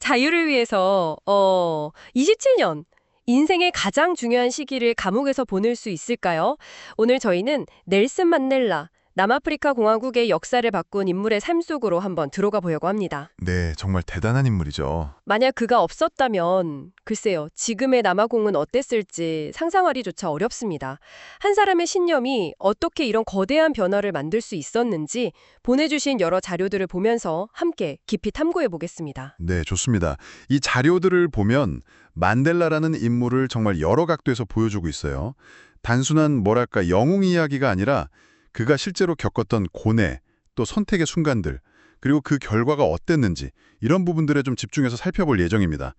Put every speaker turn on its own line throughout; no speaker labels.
자유를 위해서 27년 인생의 가장 중요한 시기를 감옥에서 보낼 수 있을까요? 오늘 저희는 넬슨 만델라, 남아프리카 공화국의 역사를 바꾼 인물의 삶 속으로 한번 들어가 보려고 합니다.
네, 정말 대단한 인물이죠.
만약 그가 없었다면 글쎄요, 지금의 남아공은 어땠을지 상상하기조차 어렵습니다. 한 사람의 신념이 어떻게 이런 거대한 변화를 만들 수 있었는지 보내주신 여러 자료들을 보면서 함께 깊이 탐구해 보겠습니다.
네, 좋습니다. 이 자료들을 보면 만델라라는 인물을 정말 여러 각도에서 보여주고 있어요. 단순한 뭐랄까 영웅 이야기가 아니라 그가 실제로 겪었던 고뇌, 또 선택의 순간들, 그리고 그 결과가 어땠는지 이런 부분들에 좀 집중해서 살펴볼 예정입니다.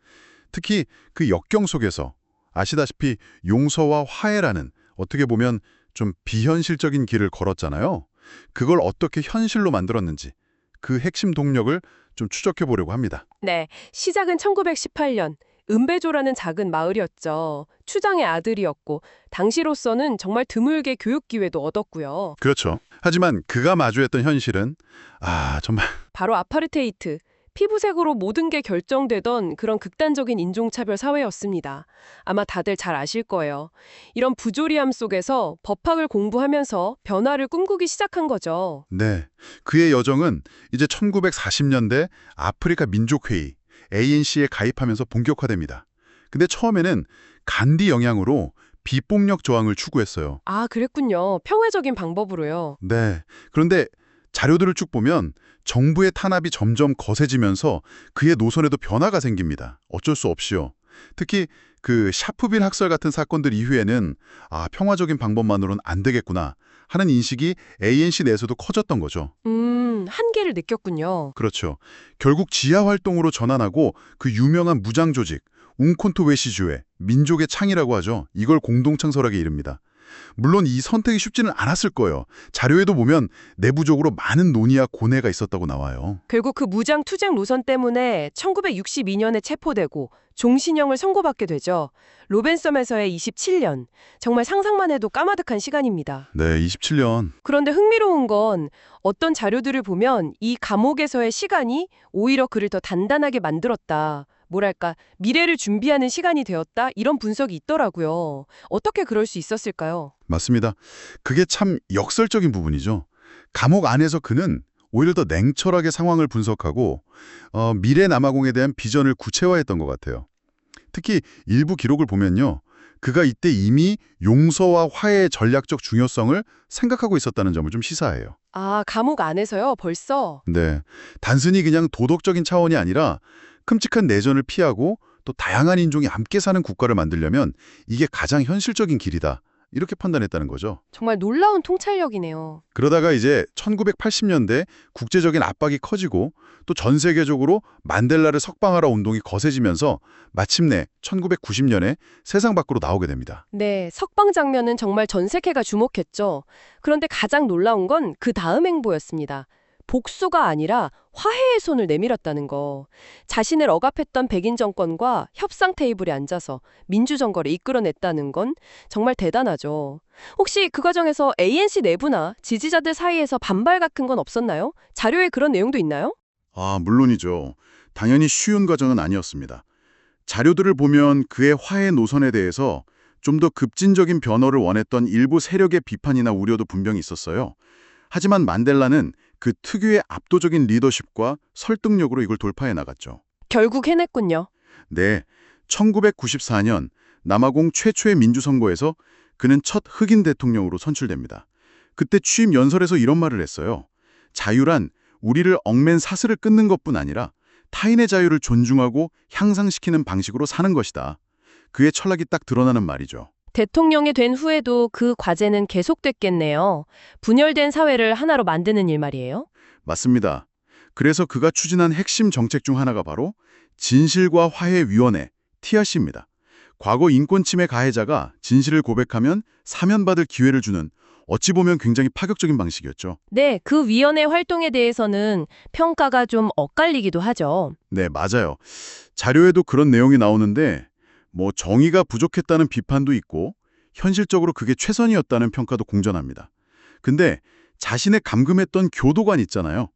특히 그 역경 속에서 아시다시피 용서와 화해라는 어떻게 보면 좀 비현실적인 길을 걸었잖아요. 그걸 어떻게 현실로 만들었는지 그 핵심 동력을 좀 추적해 보려고 합니다.
네, 시작은 1918년. 은배조라는 작은 마을이었죠. 추장의 아들이었고 당시로서는 정말 드물게 교육 기회도 얻었고요.
그렇죠. 하지만 그가 마주했던 현실은 정말
바로 아파르테이트, 피부색으로 모든 게 결정되던 그런 극단적인 인종차별 사회였습니다. 아마 다들 잘 아실 거예요. 이런 부조리함 속에서 법학을 공부하면서 변화를 꿈꾸기 시작한 거죠.
네. 그의 여정은 이제 1940년대 아프리카 민족회의 ANC에 가입하면서 본격화됩니다. 근데 처음에는 간디 영향으로 비폭력 저항을 추구했어요.
아, 그랬군요. 평화적인 방법으로요.
네. 그런데 자료들을 쭉 보면 정부의 탄압이 점점 거세지면서 그의 노선에도 변화가 생깁니다. 어쩔 수 없이요. 특히 그 샤프빌 학살 같은 사건들 이후에는 평화적인 방법만으로는 안 되겠구나 하는 인식이 ANC 내에서도 커졌던 거죠.
한계를 느꼈군요.
그렇죠. 결국 지하 활동으로 전환하고 그 유명한 무장 조직 웅콘토 웨시주의 민족의 창이라고 하죠. 이걸 공동 창설하게 이릅니다. 물론 이 선택이 쉽지는 않았을 거예요. 자료에도 보면 내부적으로 많은 논의와 고뇌가 있었다고 나와요.
결국 그 무장 투쟁 노선 때문에 1962년에 체포되고 종신형을 선고받게 되죠. 로벤섬에서의 27년. 정말 상상만 해도 까마득한 시간입니다.
네, 27년.
그런데 흥미로운 건 어떤 자료들을 보면 이 감옥에서의 시간이 오히려 그를 더 단단하게 만들었다. 뭐랄까, 미래를 준비하는 시간이 되었다. 이런 분석이 있더라고요. 어떻게 그럴 수 있었을까요?
맞습니다. 그게 참 역설적인 부분이죠. 감옥 안에서 그는 오히려 더 냉철하게 상황을 분석하고 미래 남아공에 대한 비전을 구체화했던 것 같아요. 특히 일부 기록을 보면요. 그가 이때 이미 용서와 화해의 전략적 중요성을 생각하고 있었다는 점을 좀 시사해요.
아, 감옥 안에서요? 벌써?
네, 단순히 그냥 도덕적인 차원이 아니라 끔찍한 내전을 피하고 또 다양한 인종이 함께 사는 국가를 만들려면 이게 가장 현실적인 길이다. 이렇게 판단했다는 거죠.
정말 놀라운 통찰력이네요.
그러다가 이제 1980년대 국제적인 압박이 커지고 또 전 세계적으로 만델라를 석방하라 운동이 거세지면서 마침내 1990년에 세상 밖으로 나오게 됩니다.
네, 석방 장면은 정말 전 세계가 주목했죠. 그런데 가장 놀라운 건 그 다음 행보였습니다. 복수가 아니라 화해의 손을 내밀었다는 거. 자신을 억압했던 백인 정권과 협상 테이블에 앉아서 민주정거를 이끌어냈다는 건 정말 대단하죠. 혹시 그 과정에서 ANC 내부나 지지자들 사이에서 반발 같은 건 없었나요? 자료에 그런 내용도 있나요?
물론이죠. 당연히 쉬운 과정은 아니었습니다. 자료들을 보면 그의 화해 노선에 대해서 좀 더 급진적인 변화를 원했던 일부 세력의 비판이나 우려도 분명히 있었어요. 하지만 만델라는 그 특유의 압도적인 리더십과 설득력으로 이걸 돌파해 나갔죠.
결국 해냈군요.
네, 1994년 남아공 최초의 민주선거에서 그는 첫 흑인 대통령으로 선출됩니다. 그때 취임 연설에서 이런 말을 했어요. 자유란 우리를 얽맨 사슬을 끊는 것뿐 아니라 타인의 자유를 존중하고 향상시키는 방식으로 사는 것이다. 그의 철학이 딱 드러나는 말이죠.
대통령이 된 후에도 그 과제는 계속됐겠네요. 분열된 사회를 하나로 만드는 일 말이에요.
맞습니다. 그래서 그가 추진한 핵심 정책 중 하나가 바로 진실과 화해위원회, TRC입니다. 과거 인권 침해 가해자가 진실을 고백하면 사면받을 기회를 주는 어찌 보면 굉장히 파격적인 방식이었죠.
네, 그 위원회 활동에 대해서는 평가가 좀 엇갈리기도 하죠.
네, 맞아요. 자료에도 그런 내용이 나오는데 정의가 부족했다는 비판도 있고 현실적으로 그게 최선이었다는 평가도 공존합니다. 근데 자신의 감금했던 교도관 있잖아요.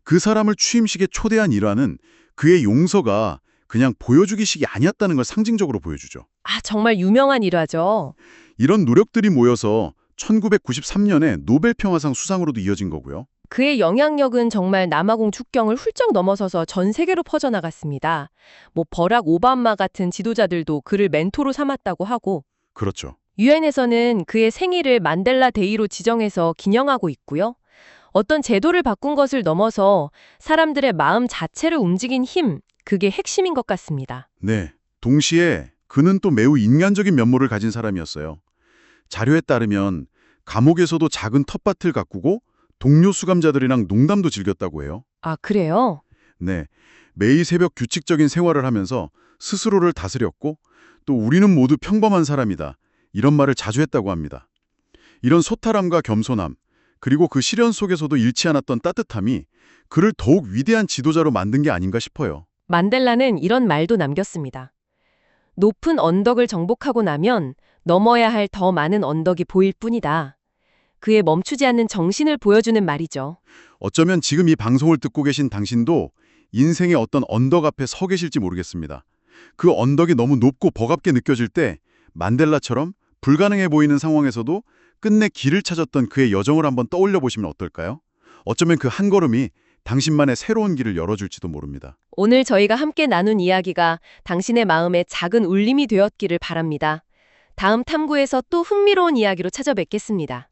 그 사람을 취임식에 초대한 일화는 그의 용서가 그냥 보여주기식이 아니었다는 걸 상징적으로 보여주죠.
아, 정말 유명한 일화죠.
이런 노력들이 모여서 1993년에 노벨 평화상 수상으로도 이어진 거고요.
그의 영향력은 정말 남아공 국경을 훌쩍 넘어서서 전 세계로 퍼져나갔습니다. 버락 오바마 같은 지도자들도 그를 멘토로 삼았다고 하고,
그렇죠.
유엔에서는 그의 생일을 만델라 데이로 지정해서 기념하고 있고요. 어떤 제도를 바꾼 것을 넘어서 사람들의 마음 자체를 움직인 힘, 그게 핵심인 것 같습니다.
네. 동시에 그는 또 매우 인간적인 면모를 가진 사람이었어요. 자료에 따르면 감옥에서도 작은 텃밭을 가꾸고 동료 수감자들이랑 농담도 즐겼다고 해요.
아, 그래요?
네. 매일 새벽 규칙적인 생활을 하면서 스스로를 다스렸고 또 우리는 모두 평범한 사람이다. 이런 말을 자주 했다고 합니다. 이런 소탈함과 겸손함, 그리고 그 시련 속에서도 잃지 않았던 따뜻함이 그를 더욱 위대한 지도자로 만든 게 아닌가 싶어요.
만델라는 이런 말도 남겼습니다. 높은 언덕을 정복하고 나면 넘어야 할 더 많은 언덕이 보일 뿐이다. 그의 멈추지 않는 정신을 보여주는 말이죠.
어쩌면 지금 이 방송을 듣고 계신 당신도 인생의 어떤 언덕 앞에 서 계실지 모르겠습니다. 그 언덕이 너무 높고 버겁게 느껴질 때 만델라처럼 불가능해 보이는 상황에서도 끝내 길을 찾았던 그의 여정을 한번 떠올려 보시면 어떨까요? 어쩌면 그 한 걸음이 당신만의 새로운 길을 열어줄지도 모릅니다.
오늘 저희가 함께 나눈 이야기가 당신의 마음에 작은 울림이 되었기를 바랍니다. 다음 탐구에서 또 흥미로운 이야기로 찾아뵙겠습니다.